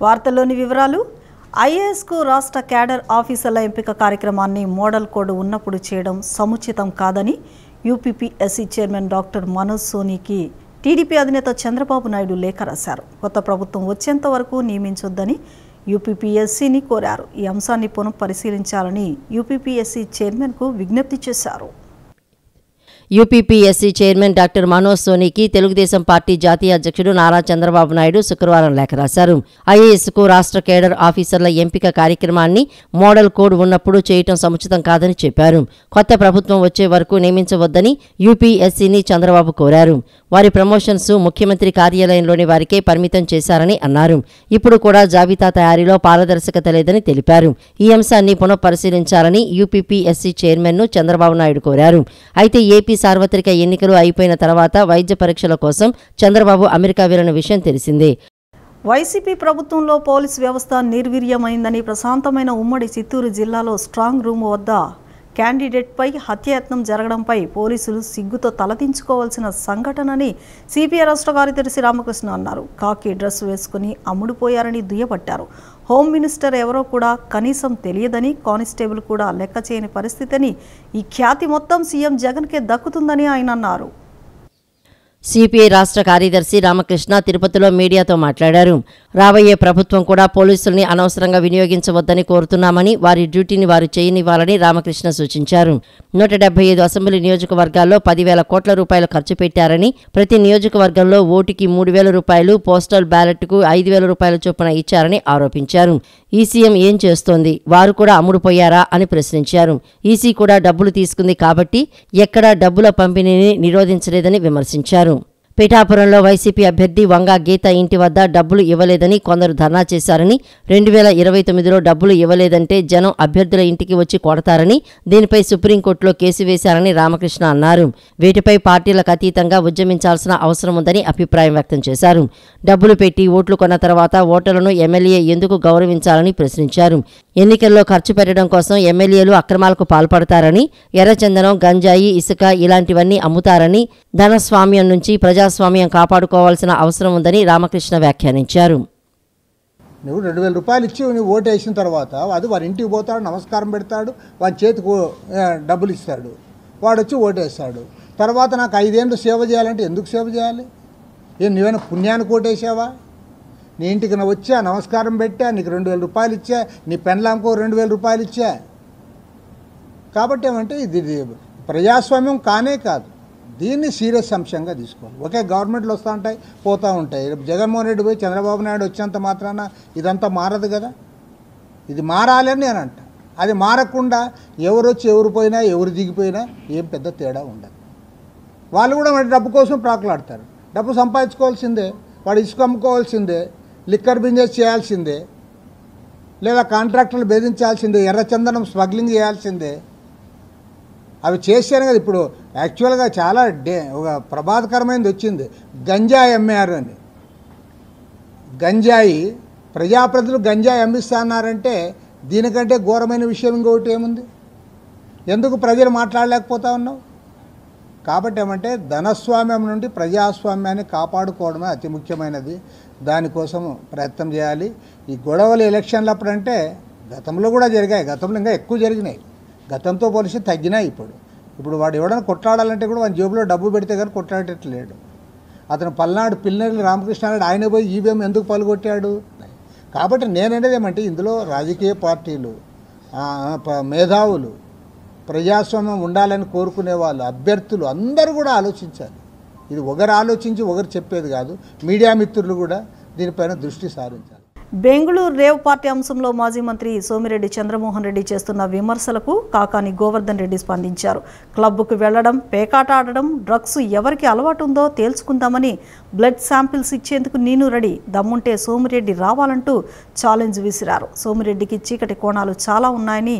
వార్తల్లోని వివరాలు. ఐఏఎస్కు రాష్ట్ర క్యాడర్ ఆఫీసర్ల ఎంపిక కార్యక్రమాన్ని మోడల్ కోడ్ ఉన్నప్పుడు చేయడం సముచితం కాదని యూపీపీఎస్సీ చైర్మన్ డాక్టర్ మనోజ్ సోనీకి టీడీపీ అధినేత చంద్రబాబు నాయుడు లేఖ రాశారు. కొత్త ప్రభుత్వం వచ్చేంత వరకు నియమించొద్దని యూపీపీఎస్సీని కోరారు. ఈ అంశాన్ని పునః పరిశీలించాలని యూపీపీఎస్సీ చైర్మన్కు విజ్ఞప్తి చేశారు. యూపీపీఎస్సీ చైర్మన్ డాక్టర్ మనోజ్ సోనీకి తెలుగుదేశం పార్టీ జాతీయ అధ్యక్షుడు నారా చంద్రబాబు నాయుడు శుక్రవారం లేఖ రాశారు. ఐఏఎస్కు రాష్ట్ర కేడర్ ఆఫీసర్ల ఎంపిక కార్యక్రమాన్ని మోడల్ కోడ్ ఉన్నప్పుడు చేయటం సముచితం కాదని చెప్పారు. కొత్త ప్రభుత్వం వచ్చే వరకు నియమించవద్దని యూపీఎస్సీని చంద్రబాబు కోరారు. వారి ప్రమోషన్స్ ముఖ్యమంత్రి కార్యాలయంలోని వారికే పరిమితం చేశారని అన్నారు. ఇప్పుడు కూడా జాబితా తయారీలో పారదర్శకత లేదని తెలిపారు. ఈ అంశాన్ని పునః పరిశీలించాలని యూపీపీఎస్సీ చైర్మన్ను చంద్రబాబు నాయుడు కోరారు. అయితే ఏపీ సార్వత్రిక ఎన్నికలు అయిపోయిన తర్వాత వైద్య పరీక్షల కోసం చంద్రబాబు అమెరికా వెళ్లిన విషయం తెలిసిందే. వైసీపీ ప్రభుత్వంలో పోలీస్ వ్యవస్థ నిర్వీర్యమైందని ప్రశాంతమైన ఉమ్మడి చిత్తూరు జిల్లాలో స్ట్రాంగ్ రూమ్ వద్ద క్యాండిడేట్పై హత్యాయత్నం జరగడంపై పోలీసులు సిగ్గుతో తలదించుకోవాల్సిన సంఘటనని సిపిఐ రాష్ట్ర కార్యదర్శి రామకృష్ణ అన్నారు. కాకి డ్రెస్ వేసుకుని అమ్ముడుపోయారని దుయ్యబట్టారు. హోమ్ మినిస్టర్ ఎవరో కూడా కనీసం తెలియదని, కానిస్టేబుల్ కూడా లెక్క చేయని పరిస్థితిని, ఈ ఖ్యాతి మొత్తం సీఎం జగన్కే దక్కుతుందని ఆయన అన్నారు. సిపిఐ రాష్ట్ర కార్యదర్శి రామకృష్ణ తిరుపతిలో మీడియాతో మాట్లాడారు. రాబోయే ప్రభుత్వం కూడా పోలీసుల్ని అనవసరంగా వినియోగించవద్దని కోరుతున్నామని, వారి డ్యూటీని వారు చేయనివ్వాలని రామకృష్ణ సూచించారు. 175 అసెంబ్లీ నియోజకవర్గాల్లో 10,000 కోట్ల రూపాయలు ఖర్చు పెట్టారని, ప్రతి నియోజకవర్గంలో ఓటుకి 3,000 రూపాయలు, పోస్టల్ బ్యాలెట్కు 5,000 రూపాయల చొప్పున ఇచ్చారని ఆరోపించారు. ఈసీఎం ఏం చేస్తోంది, వారు కూడా అమ్ముడుపోయారా అని ప్రశ్నించారు. ఈసీ కూడా డబ్బులు తీసుకుంది కాబట్టి ఎక్కడా డబ్బుల పంపిణీని నిరోధించలేదని విమర్శించారు. పిఠాపురంలో వైసీపీ అభ్యర్థి వంగా గీత ఇంటి వద్ద డబ్బులు ఇవ్వలేదని కొందరు ధర్నా చేశారని, 2029లో డబ్బులు ఇవ్వలేదంటే జనం అభ్యర్థుల ఇంటికి వచ్చి కొడతారని, దీనిపై సుప్రీంకోర్టులో కేసు వేశారని రామకృష్ణ అన్నారు. వీటిపై పార్టీలకు అతీతంగా ఉద్యమించాల్సిన అవసరం ఉందని అభిప్రాయం వ్యక్తం చేశారు. డబ్బులు పెట్టి ఓట్లు కొన్న తర్వాత ఓటర్లను ఎమ్మెల్యే ఎందుకు గౌరవించాలని ప్రశ్నించారు. ఎన్నికల్లో ఖర్చు పెట్టడం కోసం ఎమ్మెల్యేలు అక్రమాలకు పాల్పడతారని, ఎర్రచందనం, గంజాయి, ఇసుక ఇలాంటివన్నీ అమ్ముతారని, ధనస్వామ్యం నుంచి ప్రజాస్వామ్యం కాపాడుకోవాల్సిన అవసరం ఉందని రామకృష్ణ వ్యాఖ్యానించారు. నువ్వు 2,000 రూపాయలు ఇచ్చి నువ్వు ఓటు వేసిన తర్వాత అది వారి ఇంటికి పోతాడు, నమస్కారం పెడతాడు, వారి చేతికి డబ్బులు ఇస్తాడు, వాడు వచ్చి ఓటు వేస్తాడు. తర్వాత నాకు 5 ఏళ్ళు సేవ చేయాలంటే ఎందుకు సేవ చేయాలి? నువ్వేనా పుణ్యానికి ఓటేసావా? నీ ఇంటికి నువ్వు వచ్చా, నమస్కారం పెట్టా, నీకు 2,000 రూపాయలు ఇచ్చా, నీ పెండ్లాంకో 2,000 రూపాయలు ఇచ్చా. కాబట్టి ఏమంటే ఇది ప్రజాస్వామ్యం కానే కాదు. దీన్ని సీరియస్ అంశంగా తీసుకోవాలి. ఒకే గవర్నమెంట్లు వస్తూ ఉంటాయి, పోతూ ఉంటాయి. జగన్మోహన్ రెడ్డి పోయి చంద్రబాబు నాయుడు వచ్చేంత మాత్రాన ఇదంతా మారదు కదా. ఇది మారాలని నేను అంట. అది మారకుండా ఎవరు వచ్చి ఎవరు పోయినా, ఎవరు దిగిపోయినా ఏం పెద్ద తేడా ఉండదు. వాళ్ళు కూడా మరి డబ్బు కోసం ప్రాకులాడతారు. డబ్బు సంపాదించుకోవాల్సిందే, వాడు ఇసుక అమ్ముకోవాల్సిందే, లిక్కర్ బిజినెస్ చేయాల్సిందే, లేదా కాంట్రాక్టర్లు బెదిరించాల్సిందే, ఎర్రచందనం స్మగ్లింగ్ చేయాల్సిందే. అవి చేశాను కదా. ఇప్పుడు యాక్చువల్గా చాలా ఒక ప్రమాదకరమైనది వచ్చింది, గంజాయి అమ్మారు అని. గంజాయి ప్రజాప్రతినిధులు గంజాయి అమ్మిస్తున్నారంటే దీనికంటే ఘోరమైన విషయం ఇంకొకటి ఏముంది? ఎందుకు ప్రజలు మాట్లాడలేకపోతా ఉన్నావు? కాబట్టి ఏమంటే ధనస్వామ్యం నుండి ప్రజాస్వామ్యాన్ని కాపాడుకోవడమే అతి ముఖ్యమైనది. దానికోసం ప్రయత్నం చేయాలి. ఈ గొడవలు ఎలక్షన్లు అప్పుడంటే గతంలో కూడా జరిగాయి, గతంలో ఇంకా ఎక్కువ జరిగినాయి. గతంతో పోలిసి తగ్గినాయి. ఇప్పుడు వాడు ఎవడన్నా కొట్లాడాలంటే కూడా వాడి జేబులో డబ్బు పెడితే కానీ కొట్లాడేటట్లేడు. అతను పల్నాడు పిల్లలు రామకృష్ణారెడ్డి ఆయన పోయి ఈవీఎం ఎందుకు పలుగొట్టాడు? కాబట్టి నేననేది ఏమంటే ఇందులో రాజకీయ పార్టీలు, మేధావులు, ప్రజాస్వామ్యం ఉండాలని కోరుకునే వాళ్ళు, అభ్యర్థులు అందరూ కూడా ఆలోచించాలి. ఇది ఒకరు ఆలోచించి ఒకరు చెప్పేది కాదు. మీడియా మిత్రులు కూడా దీనిపైన దృష్టి సారించాలి. బెంగళూరు రేవ్ పార్టీ అంశంలో మాజీ మంత్రి సోమిరెడ్డి చంద్రమోహన్ రెడ్డి చేస్తున్న విమర్శలకు కాకాని గోవర్ధన్ రెడ్డి స్పందించారు. క్లబ్కు వెళ్లడం, పేకాట ఆడడం, డ్రగ్స్ ఎవరికి అలవాటు ఉందో తేల్చుకుందామని బ్లడ్ శాంపిల్స్ ఇచ్చేందుకు నేను రెడీ, దమ్ముంటే సోమిరెడ్డి రావాలంటూ ఛాలెంజ్ విసిరారు. సోమిరెడ్డికి చీకటి కోణాలు చాలా ఉన్నాయని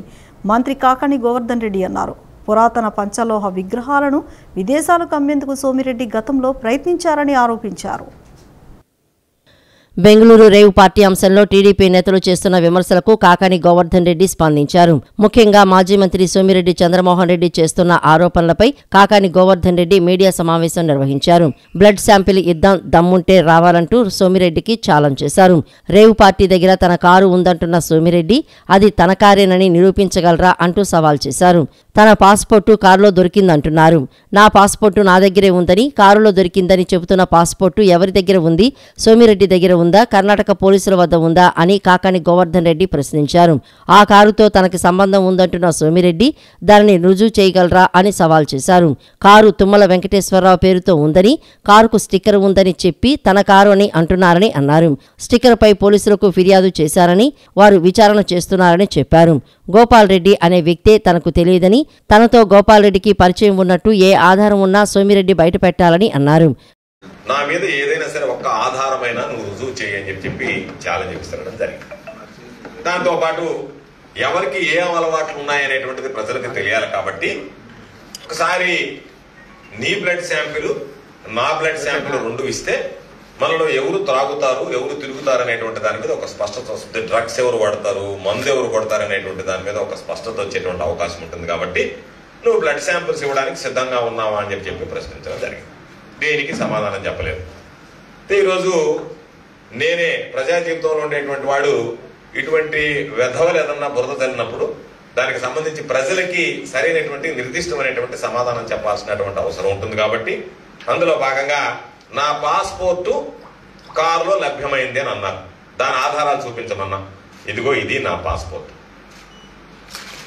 మంత్రి కాకాని గోవర్ధన్ రెడ్డి అన్నారు. పురాతన పంచలోహ విగ్రహాలను విదేశాలకు అమ్మేందుకు సోమిరెడ్డి గతంలో ప్రయత్నించారని ఆరోపించారు. బెంగళూరు రేవు పార్టీ అంశంలో టీడీపీ నేతలు చేస్తున్న విమర్శలకు కాకాని గోవర్ధన్ రెడ్డి స్పందించారు. ముఖ్యంగా మాజీ మంత్రి సోమిరెడ్డి చంద్రమోహన్ రెడ్డి చేస్తున్న ఆరోపణలపై కాకాని గోవర్ధన్ రెడ్డి మీడియా సమావేశం నిర్వహించారు. బ్లడ్ శాంపిల్ ఇద్దాం దమ్ముంటే రావాలంటూ సోమిరెడ్డికి ఛాలెంజ్ చేశారు. రేవు పార్టీ దగ్గర తన కారు ఉందంటున్న సోమిరెడ్డి అది తన కారేనని నిరూపించగలరా అంటూ సవాల్ చేశారు. తన పాస్పోర్టు కారులో దొరికిందంటున్నారు. నా పాస్పోర్టు నా దగ్గరే ఉందని, కారులో దొరికిందని చెబుతున్న పాస్పోర్టు ఎవరి దగ్గర ఉంది? సోమిరెడ్డి దగ్గర ఉందా? కర్ణాటక పోలీసుల వద్ద ఉందా అని కాకాని గోవర్ధన్ రెడ్డి ప్రశ్నించారు. ఆ కారుతో తనకి సంబంధం ఉందంటున్న సోమిరెడ్డి దానిని రుజువు చేయగలరా అని సవాల్ చేశారు. కారు తుమ్మల వెంకటేశ్వరరావు పేరుతో ఉందని, కారుకు స్టిక్కర్ ఉందని చెప్పి తన కారు అని అంటున్నారని అన్నారు. స్టిక్కర్పై పోలీసులకు ఫిర్యాదు చేశారని, వారు విచారణ చేస్తున్నారని చెప్పారు. గోపాల్ రెడ్డి అనే వ్యక్తే తనకు తెలియదని, తనతో గోపాల్ రెడ్డికి పరిచయం ఉన్నట్టు ఏ ఆధారం ఉన్నా సోమిరెడ్డి బయట పెట్టాలని అన్నారు. నా మీద ఏదైనా సరే ఒక్క ఆధారమైనా నువ్వు రుజువు చేయని చెప్పి ఛాలెంజ్ చేస్తడం జరిగింది. దాంతో పాటు ఎవరికి ఏ అలవాట్లు ఉన్నాయనేటువంటిది ప్రజలకు తెలియాలి కాబట్టి ఒకసారి నీ బ్లడ్ శాంపిల్ నా బ్లడ్ శాంపిల్ రెండు ఇస్తే మనలో ఎవరు త్రాగుతారు, ఎవరు తిరుగుతారు అనేటువంటి దాని మీద ఒక స్పష్టత వస్తుంది. డ్రగ్స్ ఎవరు వాడతారు, మందు ఎవరు కొడతారు అనేటువంటి దాని మీద ఒక స్పష్టత వచ్చేటువంటి అవకాశం ఉంటుంది. కాబట్టి నువ్వు బ్లడ్ శాంపిల్స్ ఇవ్వడానికి సిద్ధంగా ఉన్నావా అని చెప్పి ప్రశ్నించడం జరిగింది. దేనికి సమాధానం చెప్పలేదు. ఈరోజు నేనే ప్రజా జీవితంలో ఉండేటువంటి వాడు ఇటువంటి వెధవలు ఏదన్నా బురద తల్లినప్పుడు దానికి సంబంధించి ప్రజలకి సరైనటువంటి నిర్దిష్టమైనటువంటి సమాధానం చెప్పాల్సినటువంటి అవసరం ఉంటుంది. కాబట్టి అందులో భాగంగా నా పాస్పోర్టు కారులో లభ్యమైంది అని అన్నారు. దాని ఆధారాలు చూపించమన్నా. ఇదిగో ఇది నా పాస్పోర్ట్.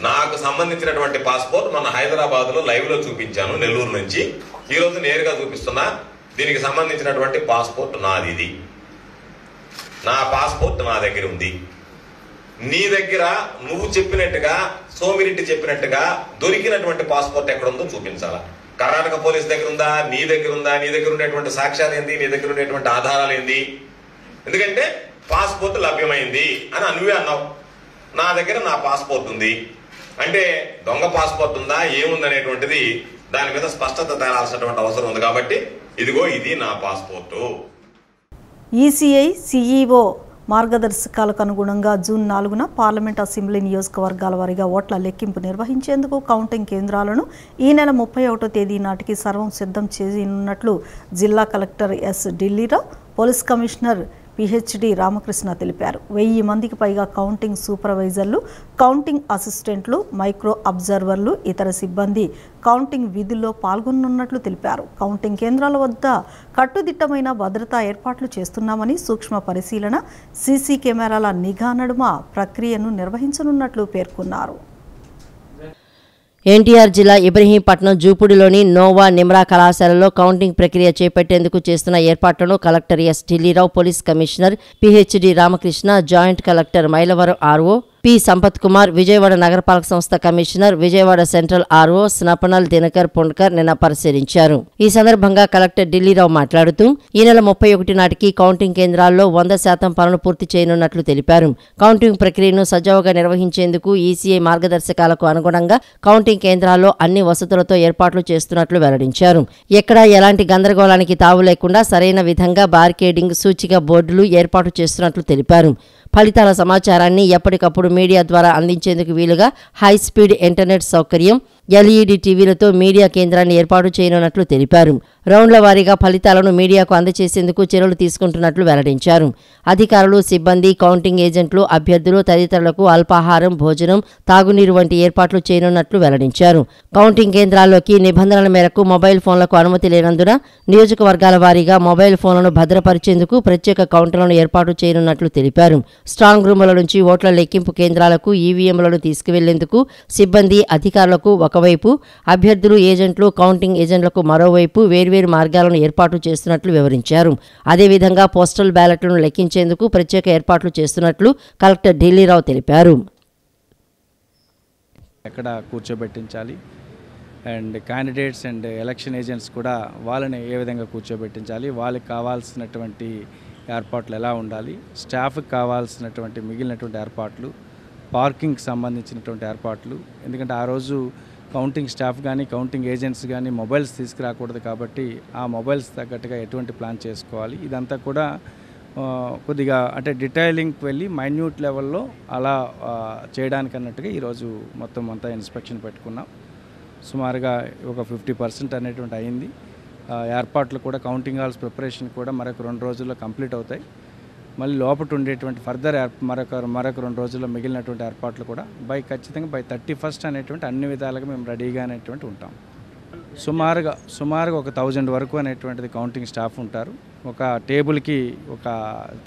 నాకు సంబంధించినటువంటి పాస్పోర్ట్ మన హైదరాబాద్లో లైవ్లో చూపించాను, నెల్లూరు నుంచి. ఈరోజు నేరుగా చూపిస్తున్నా. దీనికి సంబంధించినటువంటి పాస్పోర్ట్ నాది. ఇది నా పాస్పోర్ట్ నా దగ్గర ఉంది. నీ దగ్గర నువ్వు చెప్పినట్టుగా, సోమిరెడ్డి చెప్పినట్టుగా దొరికినటువంటి పాస్పోర్ట్ ఎక్కడుందో చూపించాలా. కర్ణాటక పోలీస్ దగ్గర ఉందా, నీ దగ్గర ఉందా, నీ దగ్గర ఉండేటువంటి సాక్ష్యాలు ఏంది, నీ దగ్గర ఉండేటువంటి ఆధారాలు ఏంది? ఎందుకంటే పాస్పోర్ట్ లభ్యమైంది అని నువ్వే అన్నావు. నా దగ్గర నా పాస్పోర్ట్ ఉంది అంటే దొంగ పాస్పోర్ట్ ఉందా, ఏముందనేటువంటిది దాని మీద స్పష్టత తేలాల్సినటువంటి అవసరం ఉంది. కాబట్టి ఇదిగో ఇది నా పాస్పోర్టు. ఈసీఐ సిఈఓ మార్గదర్శకాలకు అనుగుణంగా జూన్ 4న పార్లమెంట్ అసెంబ్లీ నియోజకవర్గాల వారీగా ఓట్ల లెక్కింపు నిర్వహించేందుకు కౌంటింగ్ కేంద్రాలను ఈ నెల 31వ తేదీ నాటికి సర్వం సిద్ధం చేయనున్నట్లు జిల్లా collector S Dilli Rao, police commissioner PHD Ramakrishna తెలిపారు. 1000 మందికి పైగా కౌంటింగ్ సూపర్వైజర్లు, కౌంటింగ్ అసిస్టెంట్లు, మైక్రో అబ్జర్వర్లు, ఇతర సిబ్బంది కౌంటింగ్ విధుల్లో పాల్గొనున్నట్లు తెలిపారు. కౌంటింగ్ కేంద్రాల వద్ద కట్టుదిట్టమైన భద్రతా ఏర్పాట్లు చేస్తున్నామని, సూక్ష్మ పరిశీలన, సీసీ కెమెరాల నిఘా నడుమ ప్రక్రియను నిర్వహించనున్నట్లు పేర్కొన్నారు. ఎన్టీఆర్ జిల్లా ఇబ్రహీంపట్నం జూపూడిలోని నోవా నిమ్రా కళాశాలలో కౌంటింగ్ ప్రక్రియ చేపట్టేందుకు చేస్తున్న ఏర్పాట్లను collector S Dilli Rao, police commissioner PHD Ramakrishna, joint collector Mylavaram RO P Sampath Kumar, Vijayawada నగరపాలక సంస్థ commissioner, Vijayawada central RO Swapnil Dinakar Pundkar నిన్న పరిశీలించారు. ఈ సందర్భంగా కలెక్టర్ ఢిల్లీరావు మాట్లాడుతూ ఈ నెల 31 నాటికి కౌంటింగ్ కేంద్రాల్లో 100% పనులు పూర్తి చేయనున్నట్లు తెలిపారు. కౌంటింగ్ ప్రక్రియను సజావుగా నిర్వహించేందుకు ఈసీఐ మార్గదర్శకాలకు అనుగుణంగా కౌంటింగ్ కేంద్రాల్లో అన్ని వసతులతో ఏర్పాట్లు చేస్తున్నట్లు వెల్లడించారు. ఎక్కడా ఎలాంటి గందరగోళానికి తావు లేకుండా సరైన విధంగా బార్కేడింగ్, సూచిక బోర్డులు ఏర్పాటు చేస్తున్నట్లు తెలిపారు. ఫలితాల సమాచారాన్ని ఎప్పటికప్పుడు మీడియా ద్వారా అందించేందుకు వీలుగా హైస్పీడ్ ఇంటర్నెట్ సౌకర్యం, ఎల్ఈడి టీవీలతో మీడియా కేంద్రాన్ని ఏర్పాటు చేయనున్నట్లు తెలిపారు. రౌండ్ల వారీగా ఫలితాలను మీడియాకు అందజేసేందుకు చర్యలు తీసుకుంటున్నట్లు వెల్లడించారు. అధికారులు, సిబ్బంది, కౌంటింగ్ ఏజెంట్లు, అభ్యర్థులు తదితరులకు అల్పాహారం, భోజనం, తాగునీరు వంటి ఏర్పాట్లు చేయనున్నట్లు వెల్లడించారు. కౌంటింగ్ కేంద్రాల్లోకి నిబంధనల మేరకు మొబైల్ ఫోన్లకు అనుమతి లేనందున నియోజకవర్గాల వారీగా మొబైల్ ఫోన్లను భద్రపరిచేందుకు ప్రత్యేక కౌంటర్లను ఏర్పాటు చేయనున్నట్లు తెలిపారు. స్ట్రాంగ్ రూముల నుంచి ఓట్ల లెక్కింపు కేంద్రాలకు ఈవీఎంలను తీసుకువెళ్లేందుకు సిబ్బంది, అధికారులకు ఒకవైపు, అభ్యర్థులు, ఏజెంట్లు, కౌంటింగ్ ఏజెంట్లకు మరోవైపు వేర్వేరు మార్గాలను ఏర్పాటు చేస్తున్నట్లు వివరించారు. అదేవిధంగా పోస్టల్ బ్యాలెట్లను లెక్కించేందుకు ప్రత్యేక ఏర్పాట్లు చేస్తున్నట్లు కలెక్టర్ ఢిల్లీరావు తెలిపారు. ఎక్కడ కూర్చోబెట్టించాలి and candidates and election agents కూడా వాళ్ళని ఏ విధంగా కూర్చోబెట్టించాలి, వాళ్ళకి కావాల్సినటువంటి ఏర్పాట్లు ఎలా ఉండాలి, స్టాఫ్కి కావాల్సినటువంటి మిగిలినటువంటి ఏర్పాట్లు, పార్కింగ్కి సంబంధించినటువంటి ఏర్పాట్లు. ఎందుకంటే ఆ రోజు కౌంటింగ్ స్టాఫ్ కానీ కౌంటింగ్ ఏజెంట్స్ కానీ మొబైల్స్ తీసుకురాకూడదు కాబట్టి ఆ మొబైల్స్ తగ్గట్టుగా ఎటువంటి ప్లాన్ చేసుకోవాలి, ఇదంతా కూడా కొద్దిగా అంటే డీటెయిలింగ్కి వెళ్ళి మైన్యూట్ లెవెల్లో అలా చేయడానికి అన్నట్టుగా ఈరోజు మొత్తం అంతా ఇన్స్పెక్షన్ పెట్టుకున్నాం. సుమారుగా ఒక 50% అనేటువంటి అయింది. ఏర్పాట్లు కూడా కౌంటింగ్ హాల్స్ ప్రిపరేషన్ కూడా మరొక 2 రోజుల్లో కంప్లీట్ అవుతాయి. మళ్ళీ లోపల ఉండేటువంటి ఫర్దర్ మరొక 2 రోజుల్లో మిగిలినటువంటి ఏర్పాట్లు కూడా ఖచ్చితంగా బై 31st అనేటువంటి అన్ని విధాలుగా మేము రెడీగా అనేటువంటి ఉంటాం. సుమారుగా ఒక 1000 వరకు అనేటువంటిది కౌంటింగ్ స్టాఫ్ ఉంటారు. ఒక టేబుల్కి ఒక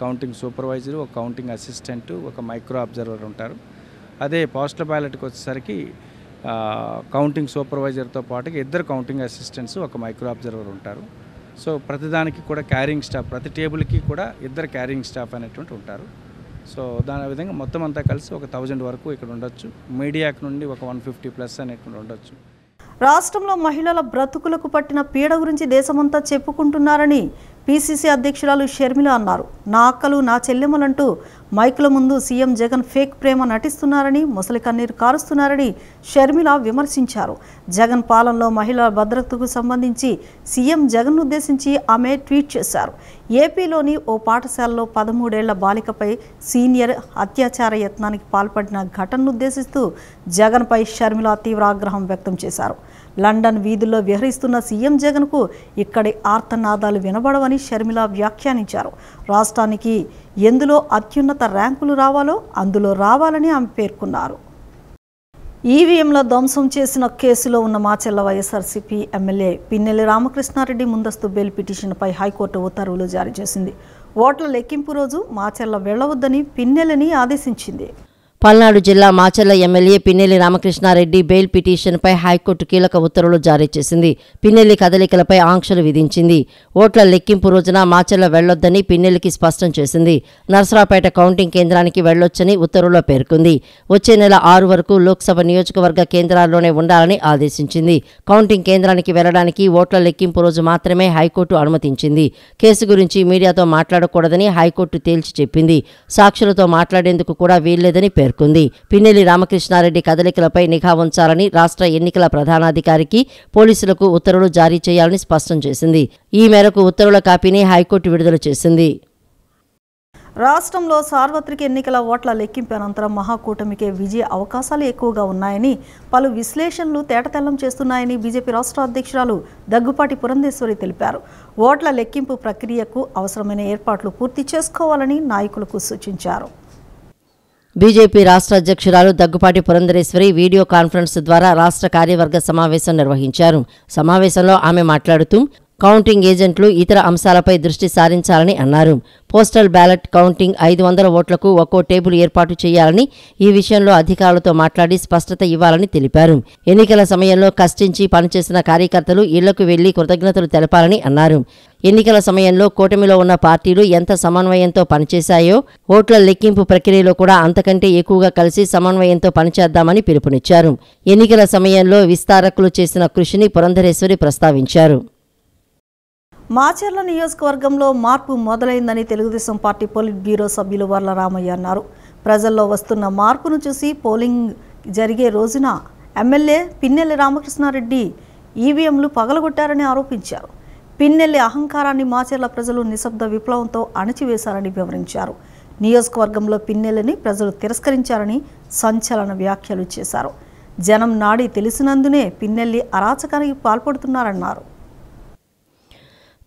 కౌంటింగ్ సూపర్వైజరు, ఒక కౌంటింగ్ అసిస్టెంట్, ఒక మైక్రో అబ్జర్వర్ ఉంటారు. అదే పోస్టల్ బ్యాలెట్కి వచ్చేసరికి కౌంటింగ్ సూపర్వైజర్తో పాటు 2 కౌంటింగ్ అసిస్టెంట్స్, ఒక మైక్రో అబ్జర్వర్ ఉంటారు. సో ప్రతిదానికి కూడా క్యారింగ్ స్టాఫ్, ప్రతి టేబుల్కి కూడా 2 క్యారింగ్ స్టాఫ్ అనేటువంటి ఉంటారు. సో దాని విధంగా మొత్తం అంతా కలిసి ఒక 1000 వరకు ఇక్కడ ఉండొచ్చు. మీడియాకి నుండి ఒక 150+ అనేటువంటి ఉండొచ్చు. రాష్ట్రంలో మహిళల బ్రతుకులకు పట్టిన పీడ గురించి దేశమంతా చెప్పుకుంటున్నారని పీసీసీ అధ్యక్షురాలు షర్మిల అన్నారు. నా అక్కలు నా చెల్లెమ్మలంటూ మైకుల ముందు సీఎం జగన్ ఫేక్ ప్రేమ నటిస్తున్నారని, ముసలి కన్నీరు కారుస్తున్నారని షర్మిల విమర్శించారు. జగన్ పాలనలో మహిళల భద్రతకు సంబంధించి సీఎం జగన్ ఉద్దేశించి ఆమె ట్వీట్ చేశారు. ఏపీలోని ఓ పాఠశాలలో 13 ఏళ్ల బాలికపై సీనియర్ అత్యాచార యత్నానికి పాల్పడిన ఘటనను ఉద్దేశిస్తూ జగన్పై షర్మిల తీవ్ర ఆగ్రహం వ్యక్తం చేశారు. లండన్ వీధుల్లో విహరిస్తున్న సీఎం జగన్కు ఇక్కడి ఆర్తనాదాలు వినబడవని షర్మిల వ్యాఖ్యానించారు. రాష్ట్రానికి ఎందులో అత్యున్నత ర్యాంకులు రావాలో అందులో రావాలని ఆమె పేర్కొన్నారు. ఈవీఎంల ధ్వంసం చేసిన కేసులో ఉన్న మాచెల్ల వైఎస్ఆర్సీపీ ఎమ్మెల్యే పిన్నెల్లి రామకృష్ణారెడ్డి ముందస్తు బెయిల్ పిటిషన్పై హైకోర్టు ఉత్తర్వులు జారీ చేసింది. ఓట్ల లెక్కింపు రోజు మాచెల్ల వెళ్లవద్దని పిన్నెల్లిని ఆదేశించింది. పల్నాడు జిల్లా మాచెల్ల ఎమ్మెల్యే పిన్నెల్లి రామకృష్ణారెడ్డి బెయిల్ పిటిషన్పై హైకోర్టు కీలక ఉత్తర్వులు జారీ చేసింది. పిన్నెల్లి కదలికలపై ఆంక్షలు విధించింది. ఓట్ల లెక్కింపు రోజున మాచెల్ల వెళ్లొద్దని పిన్నెల్లికి స్పష్టం చేసింది. నర్సరావుపేట కౌంటింగ్ కేంద్రానికి వెళ్లొచ్చని ఉత్తర్వుల్లో పేర్కొంది. వచ్చే నెల 6 వరకు లోక్సభ నియోజకవర్గ కేంద్రాల్లోనే ఉండాలని ఆదేశించింది. కౌంటింగ్ కేంద్రానికి వెళ్లడానికి ఓట్ల లెక్కింపు రోజు మాత్రమే హైకోర్టు అనుమతించింది. కేసు గురించి మీడియాతో మాట్లాడకూడదని హైకోర్టు తేల్చి చెప్పింది. సాక్షులతో మాట్లాడేందుకు కూడా వీల్లేదని పేర్కొంది. పిన్నెల్లి రామకృష్ణారెడ్డి కదలికలపై నిఘా ఉంచాలని రాష్ట్ర ఎన్నికల ప్రధానాధికారికి పోలీసులకు ఉత్తర్వులు జారీ చేయాలని స్పష్టం చేసింది. ఈ మేరకు ఉత్తర్వుల కాపీని హైకోర్టు విడుదల చేసింది. రాష్ట్రంలో సార్వత్రిక ఎన్నికల ఓట్ల లెక్కింపు అనంతరం మహాకూటమికే విజయ అవకాశాలు ఎక్కువగా ఉన్నాయని పలు విశ్లేషణలు తేటతెల్లం చేస్తున్నాయని బీజేపీ రాష్ట్ర అధ్యక్షురాలు దగ్గుపాటి పురంధేశ్వరి తెలిపారు. ఓట్ల లెక్కింపు ప్రక్రియకు అవసరమైన ఏర్పాట్లు పూర్తి చేసుకోవాలని నాయకులకు సూచించారు. బీజేపీ రాష్ట్ర అధ్యక్షురాలు దగ్గుపాటి పురంధరేశ్వరి వీడియో కాన్ఫరెన్స్ ద్వారా రాష్ట్ర కార్యవర్గ సమావేశం నిర్వహించారు. సమావేశంలో ఆమె మాట్లాడుతూ కౌంటింగ్ ఏజెంట్లు ఇతర అంశాలపై దృష్టి సారించాలని అన్నారు. పోస్టల్ బ్యాలెట్ కౌంటింగ్ 500 ఓట్లకు ఒక్కో టేబుల్ ఏర్పాటు చేయాలని, ఈ విషయంలో అధికారులతో మాట్లాడి స్పష్టత ఇవ్వాలని తెలిపారు. ఎన్నికల సమయంలో కష్టించి పనిచేసిన కార్యకర్తలు ఇళ్లకు వెళ్లి కృతజ్ఞతలు తెలపాలని అన్నారు. ఎన్నికల సమయంలో కూటమిలో ఉన్న పార్టీలు ఎంత సమన్వయంతో పనిచేశాయో ఓట్ల లెక్కింపు ప్రక్రియలో కూడా అంతకంటే ఎక్కువగా కలిసి సమన్వయంతో పనిచేద్దామని పిలుపునిచ్చారు. ఎన్నికల సమయంలో విస్తారకులు చేసిన కృషిని పురంధరేశ్వరి ప్రస్తావించారు. మాచర్ల నియోజకవర్గంలో మార్పు మొదలైందని తెలుగుదేశం పార్టీ పొలిట్ బ్యూరో సభ్యులు వర్ల రామయ్య అన్నారు. ప్రజల్లో వస్తున్న మార్పును చూసి పోలింగ్ జరిగే రోజున ఎమ్మెల్యే పిన్నెల్లి రామకృష్ణారెడ్డి ఈవీఎంలు పగలగొట్టారని ఆరోపించారు. పిన్నెల్లి అహంకారాన్ని మాచర్ల ప్రజలు నిశ్శబ్ద విప్లవంతో అణచివేశారని వివరించారు. నియోజకవర్గంలో పిన్నెల్లిని ప్రజలు తిరస్కరించారని సంచలన వ్యాఖ్యలు చేశారు. జనం నాడి తెలిసినందునే పిన్నెల్లి అరాచకానికి పాల్పడుతున్నారన్నారు.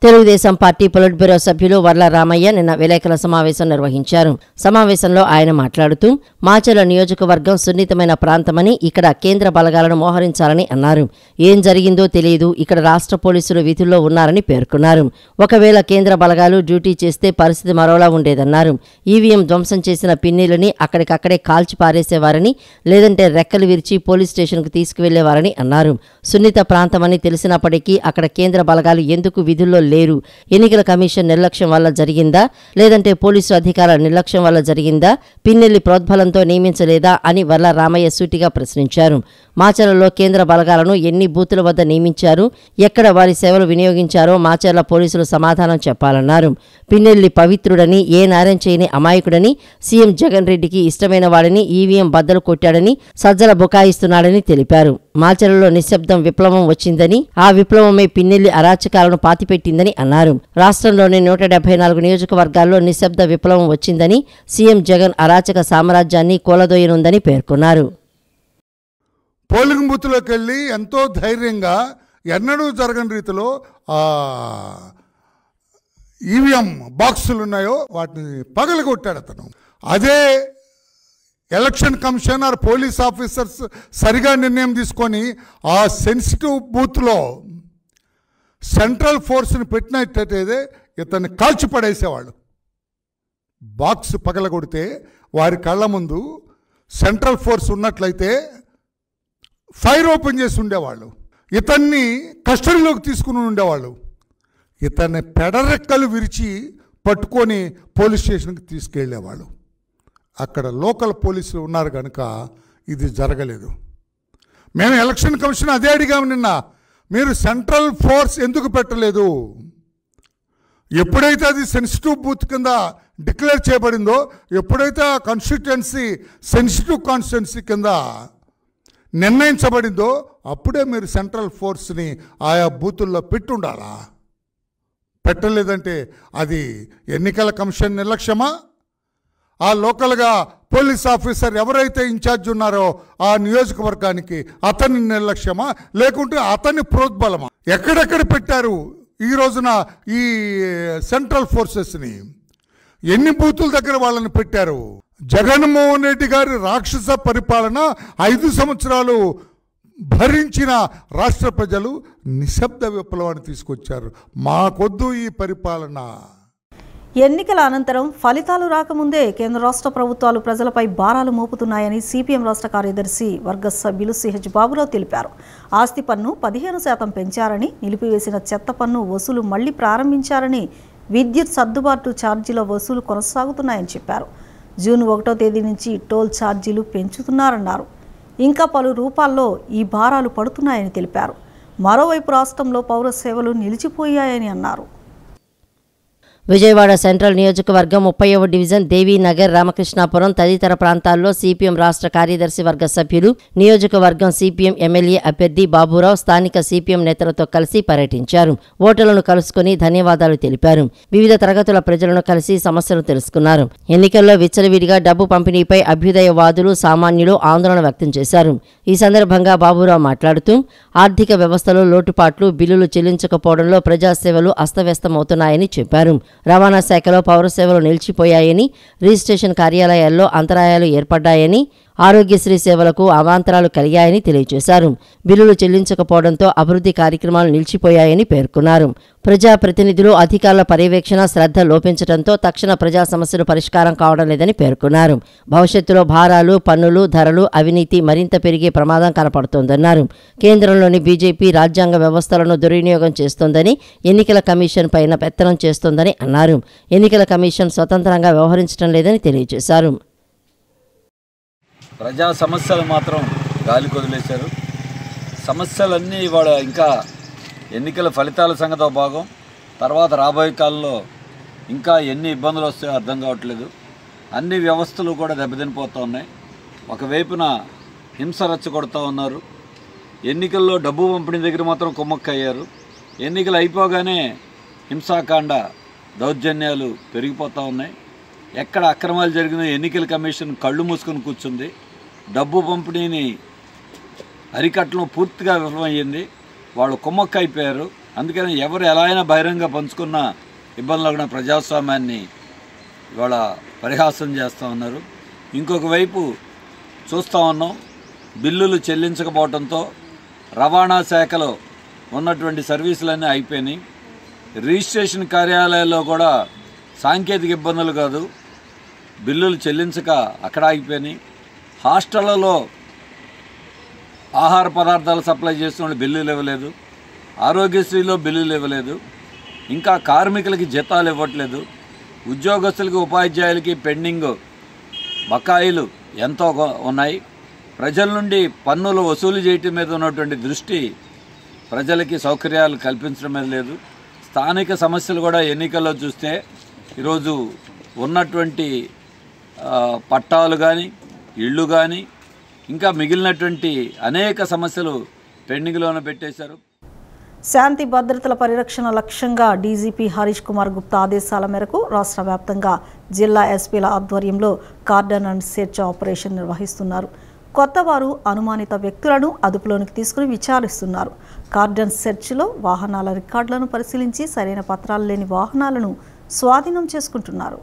తెలుగుదేశం పార్టీ పొలిట్ బ్యూరో సభ్యులు వర్ల రామయ్య నిన్న విలేకరుల సమావేశం నిర్వహించారు. సమావేశంలో ఆయన మాట్లాడుతూ మాచెల నియోజకవర్గం సున్నితమైన ప్రాంతమని, ఇక్కడ కేంద్ర బలగాలను మోహరించాలని అన్నారు. ఏం జరిగిందో తెలియదు, ఇక్కడ రాష్ట్ర పోలీసులు విధుల్లో ఉన్నారని పేర్కొన్నారు. ఒకవేళ కేంద్ర బలగాలు డ్యూటీ చేస్తే పరిస్థితి మరోలా ఉండేదన్నారు. ఈవీఎం ధ్వంసం చేసిన పిన్నీలని అక్కడికక్కడే కాల్చి పారేసేవారని, లేదంటే రెక్కలు విరిచి పోలీస్ స్టేషన్కు తీసుకువెళ్లేవారని అన్నారు. సున్నిత ప్రాంతమని తెలిసినప్పటికీ అక్కడ కేంద్ర బలగాలు ఎందుకు విధుల్లో లేరు? ఎన్నికల కమిషన్ నిర్లక్ష్యం వల్ల జరిగిందా, లేదంటే పోలీసు అధికారుల నిర్లక్ష్యం వల్ల జరిగిందా, పిన్నెల్లి ప్రోద్బలంతో నియమించలేదా అని వర్ల రామయ్య సూటిగా ప్రశ్నించారు. మాచర్లలో కేంద్ర బలగాలను ఎన్ని బూతుల వద్ద నియమించారు, ఎక్కడ వారి సేవలు వినియోగించారో మాచర్ల పోలీసులు సమాధానం చెప్పాలన్నారు. పిన్నెల్లి పవిత్రుడని, ఏ నేరం చేయని అమాయకుడని, సీఎం జగన్ రెడ్డికి ఇష్టమైన వాడిని ఈవీఎం బద్దలు కొట్టాడని, సజ్జల బుకాయిస్తున్నాడని తెలిపారు. మాచర్లలో నిశ్శబ్దం విప్లవం వచ్చిందని, ఆ విప్లవమే పిన్నెల్లి అరాచకాలను పాతిపెట్టిందని అన్నారు. రాష్ట్రంలోని 174 నియోజకవర్గాల్లో నిశ్శబ్ద విప్లవం వచ్చిందని, సీఎం జగన్ అరాచక సామ్రాజ్యాన్ని కూలదోయనుందని పేర్కొన్నారు. పోలింగ్ బూత్లోకి వెళ్ళి ఎంతో ధైర్యంగా ఎన్నడూ జరగని రీతిలో ఈవీఎం బాక్సులు ఉన్నాయో వాటిని పగలగొట్టాడు అతను. అదే election commission or police officers సరిగా నిర్ణయం తీసుకొని ఆ సెన్సిటివ్ బూత్లో సెంట్రల్ ఫోర్స్ని పెట్టినట్టయితే ఇతన్ని కాల్చి పడేసేవాళ్ళు. బాక్స్ పగలగొడితే వారి కళ్ళ ముందు సెంట్రల్ ఫోర్స్ ఉన్నట్లయితే ఫైర్ ఓపెన్ చేసి ఉండేవాళ్ళు, ఇతన్ని కస్టడీలోకి తీసుకుని ఉండేవాళ్ళు. ఇతన్ని పెడరెక్కలు విరిచి పట్టుకొని పోలీస్ స్టేషన్కి తీసుకెళ్ళేవాళ్ళు. అక్కడ లోకల్ పోలీసులు ఉన్నారు కనుక ఇది జరగలేదు. మేము ఎలక్షన్ కమిషన్ అదే అడిగాము నిన్న, మీరు సెంట్రల్ ఫోర్స్ ఎందుకు పెట్టలేదు? ఎప్పుడైతే అది సెన్సిటివ్ బూత్ కింద డిక్లేర్ చేయబడిందో, ఎప్పుడైతే ఆ కాన్స్టిట్యుయెన్సీ సెన్సిటివ్ కాన్స్టిట్యుయెన్సీ కింద నిర్ణయించబడిందో అప్పుడే మీరు సెంట్రల్ ఫోర్స్ని ఆయా బూతుల్లో పెట్టుండాలా? పెట్టలేదంటే అది ఎన్నికల కమిషన్ నిర్లక్ష్యమా? ఆ లోకల్గా పోలీస్ ఆఫీసర్ ఎవరైతే ఇన్ఛార్జ్ ఉన్నారో ఆ నియోజకవర్గానికి అతని నిర్లక్ష్యమా, లేకుంటే అతని ప్రోద్బలమా? ఎక్కడెక్కడ పెట్టారు ఈ రోజున ఈ సెంట్రల్ ఫోర్సెస్ని? ఎన్ని బూతుల దగ్గర వాళ్ళని పెట్టారు? జగన్మోహన్ రెడ్డి గారి రాక్షస పరిపాలన 5 సంవత్సరాలు భరించిన రాష్ట్ర ప్రజలు నిశ్శబ్ద విప్లవాన్ని తీసుకొచ్చారు. మాకొద్దు ఈ పరిపాలన. ఎన్నికల అనంతరం ఫలితాలు రాకముందే కేంద్ర రాష్ట్ర ప్రభుత్వాలు ప్రజలపై భారాలు మోపుతున్నాయని సిపిఎం రాష్ట్ర కార్యదర్శి వర్గ సభ్యులు సిహెచ్ బాబురావు తెలిపారు. ఆస్తి పన్ను 15% పెంచారని, నిలిపివేసిన చెత్త పన్ను వసూలు మళ్లీ ప్రారంభించారని, విద్యుత్ సర్దుబాటు ఛార్జీల వసూలు కొనసాగుతున్నాయని చెప్పారు. జూన్ 1వ తేదీ నుంచి టోల్ ఛార్జీలు పెంచుతున్నారన్నారు. ఇంకా పలు రూపాల్లో ఈ భారాలు పడుతున్నాయని తెలిపారు. మరోవైపు రాష్ట్రంలో పౌర సేవలు నిలిచిపోయాయని అన్నారు. విజయవాడ సెంట్రల్ నియోజకవర్గం 30వ డివిజన్ దేవీనగర్, రామకృష్ణాపురం తదితర ప్రాంతాల్లో సిపిఎం రాష్ట్ర కార్యదర్శి వర్గ సభ్యులు, నియోజకవర్గం సిపిఎం ఎమ్మెల్యే అభ్యర్థి బాబురావు స్థానిక సిపిఎం నేతలతో కలిసి పర్యటించారు. ఓటర్లను కలుసుకుని ధన్యవాదాలు తెలిపారు. వివిధ తరగతుల ప్రజలను కలిసి సమస్యలు తెలుసుకున్నారు. ఎన్నికల్లో విచ్చలవిడిగా డబ్బు పంపిణీపై అభ్యుదయవాదులు, సామాన్యులు ఆందోళన వ్యక్తం చేశారు. ఈ సందర్భంగా బాబురావు మాట్లాడుతూ ఆర్థిక వ్యవస్థలో లోటుపాట్లు, బిల్లులు చెల్లించకపోవడంలో ప్రజాసేవలు అస్తవ్యస్తమవుతున్నాయని చెప్పారు. రవాణా శాఖలో పౌర సేవలు నిలిచిపోయాయని, రిజిస్ట్రేషన్ కార్యాలయాల్లో అంతరాయాలు ఏర్పడ్డాయని, ఆరోగ్యశ్రీ సేవలకు అవాంతరాలు కలిగాయని తెలియజేశారు. బిల్లులు చెల్లించకపోవడంతో అభివృద్ధి కార్యక్రమాలు నిలిచిపోయాయని పేర్కొన్నారు. ప్రజాప్రతినిధులు, అధికారుల పర్యవేక్షణ, శ్రద్ధ లోపించడంతో తక్షణ ప్రజా సమస్యలు పరిష్కారం కావడం లేదని పేర్కొన్నారు. భవిష్యత్తులో భారాలు, పన్నులు, ధరలు, అవినీతి మరింత పెరిగే ప్రమాదం కనపడుతోందన్నారు. కేంద్రంలోని బీజేపీ రాజ్యాంగ వ్యవస్థలను దుర్వినియోగం చేస్తోందని, ఎన్నికల కమిషన్ పైన పెత్తనం చేస్తోందని అన్నారు. ఎన్నికల కమిషన్ స్వతంత్రంగా వ్యవహరించడం లేదని తెలియజేశారు. ప్రజా సమస్యలు మాత్రం గాలి కొదిలేశారు. సమస్యలన్నీ ఇవాళ ఇంకా ఎన్నికల ఫలితాల సంగతో భాగం. తర్వాత రాబోయే కాలంలో ఇంకా ఎన్ని ఇబ్బందులు వస్తాయో అర్థం కావట్లేదు. అన్ని వ్యవస్థలు కూడా దెబ్బతినిపోతూ ఉన్నాయి. ఒకవైపున హింస రెచ్చగొడుతూ ఉన్నారు. ఎన్నికల్లో డబ్బు పంపిణీ దగ్గర మాత్రం కుమ్మక్కయ్యారు. ఎన్నికలు అయిపోగానే హింసాకాండ, దౌర్జన్యాలు పెరిగిపోతూ ఉన్నాయి. ఎక్కడ అక్రమాలు జరిగినా ఎన్నికల కమిషన్ కళ్ళు మూసుకొని కూర్చుంది. డబ్బు పంపిణీని అరికట్టడం పూర్తిగా విఫలమయ్యింది. వాళ్ళు కుమ్మక్క అయిపోయారు. అందుకని ఎవరు ఎలా అయినా బహిరంగ పంచుకున్న ఇబ్బందులు కూడా ప్రజాస్వామ్యాన్ని ఇవాళ పరిహాసం చేస్తూ ఉన్నారు. ఇంకొక వైపు చూస్తూ ఉన్నాం, బిల్లులు చెల్లించకపోవడంతో రవాణా శాఖలో ఉన్నటువంటి సర్వీసులన్నీ అయిపోయినాయి. రిజిస్ట్రేషన్ కార్యాలయాల్లో కూడా సాంకేతిక ఇబ్బందులు కాదు, బిల్లులు చెల్లించక అక్కడ ఆగిపోయినాయి. హాస్టళ్లలో ఆహార పదార్థాలు సప్లై చేస్తున్న వాళ్ళు బిల్లులు ఇవ్వలేదు. ఆరోగ్యశ్రీలో బిల్లులు ఇవ్వలేదు. ఇంకా కార్మికులకి జీతాలు ఇవ్వట్లేదు. ఉద్యోగస్తులకి, ఉపాధ్యాయులకి పెండింగ్ బకాయిలు ఎంతో ఉన్నాయి. ప్రజల నుండి పన్నులు వసూలు చేయటం మీద ఉన్నటువంటి దృష్టి ప్రజలకి సౌకర్యాలు కల్పించడం మీద లేదు. స్థానిక సమస్యలు కూడా ఎన్నికల్లో చూస్తే ఈరోజు ఉన్నటువంటి పట్టాలు కానీ ఇళ్ళు కానీ ఇంకా మిగిలినటువంటి అనేక సమస్యలు పెండింగ్లోనే పెట్టేశారు. శాంతి భద్రతల పరిరక్షణ లక్ష్యంగా డీజీపీ హరీష్ కుమార్ గుప్తా ఆదేశాల మేరకు రాష్ట్ర వ్యాప్తంగా జిల్లా ఎస్పీల ఆధ్వర్యంలో కార్డన్ అండ్ సెర్చ్ ఆపరేషన్ నిర్వహిస్తున్నారు. కొత్తవారు అనుమానిత వ్యక్తులను అదుపులోనికి తీసుకుని విచారిస్తున్నారు. కార్డన్ సెర్చ్లో వాహనాల రికార్డులను పరిశీలించి సరైన పత్రాలు లేని వాహనాలను స్వాధీనం చేసుకుంటున్నారు.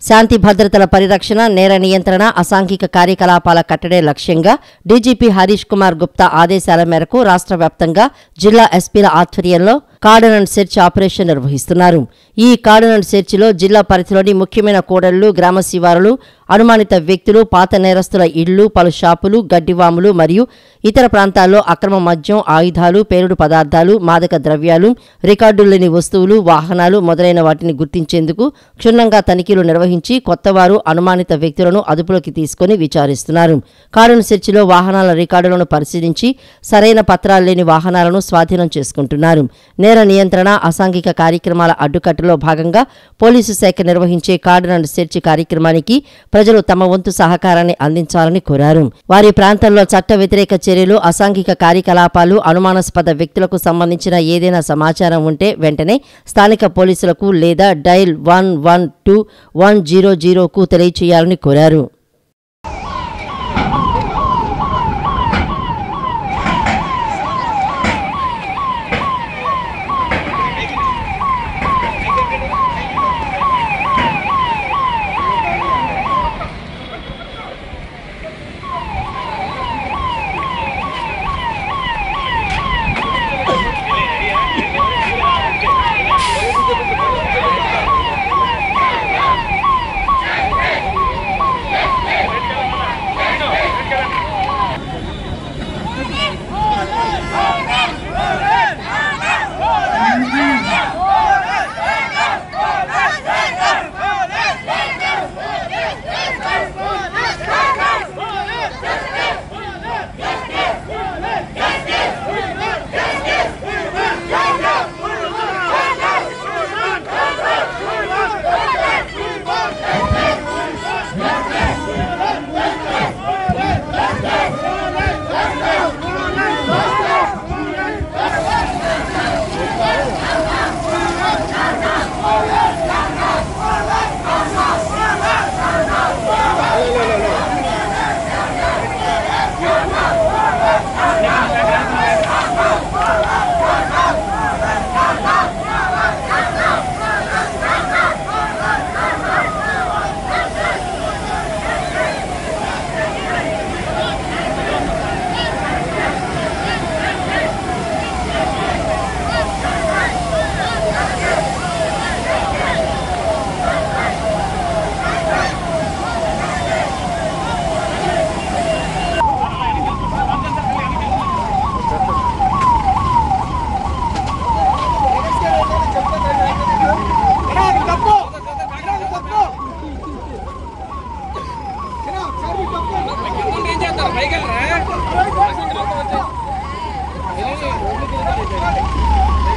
శాంతి భద్రతల పరిరక్షణ, నేర నియంత్రణ, అసాంఘిక కార్యకలాపాల కట్టడే లక్ష్యంగా డీజీపీ హరీష్ కుమార్ గుప్తా ఆదేశాల మేరకు రాష్ట్ర వ్యాప్తంగా జిల్లా ఎస్పీల ఆధ్వర్యంలో కార్డన్ అండ్ సెర్చ్ ఆపరేషన్ నిర్వహిస్తున్నారు. ఈ కార్డన్ అండ్ సెర్చ్లో జిల్లా పరిధిలోని ముఖ్యమైన కూడళ్లు, గ్రామ శివారులు, అనుమానిత వ్యక్తులు, పాత నేరస్తుల ఇళ్లు, పలు షాపులు, గడ్డివాములు మరియు ఇతర ప్రాంతాల్లో అక్రమ మద్యం, ఆయుధాలు, పేలుడు పదార్థాలు, మాదక ద్రవ్యాలు, రికార్డులు లేని వస్తువులు, వాహనాలు మొదలైన వాటిని గుర్తించేందుకు క్షుణ్ణంగా తనిఖీలు నిర్వహించి కొత్తవారు అనుమానిత వ్యక్తులను అదుపులోకి తీసుకుని విచారిస్తున్నారు. కార్డన్ సెర్చ్లో వాహనాల రికార్డులను పరిశీలించి సరైన పత్రాలు లేని వాహనాలను స్వాధీనం చేసుకుంటున్నారు. నేర నియంత్రణ, అసాంఘిక కార్యక్రమాల అడ్డుకట్టులో భాగంగా పోలీసు శాఖ నిర్వహించే కార్డన్ అండ్ సెర్చ్ కార్యక్రమానికి ప్రజలు తమ వంతు సహకారాన్ని అందించాలని కోరారు. వారి ప్రాంతాల్లో చట్ట వ్యతిరేక చర్యలు, అసాంఘిక కార్యకలాపాలు, అనుమానాస్పద వ్యక్తులకు సంబంధించిన ఏదైనా సమాచారం ఉంటే వెంటనే స్థానిక పోలీసులకు లేదా డైల్ 112-100కు తెలియచేయాలని కోరారు.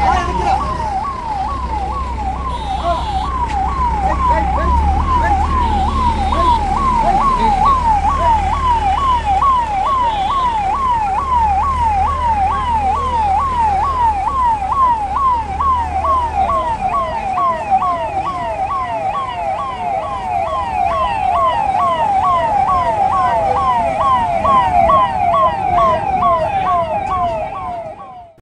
Hey,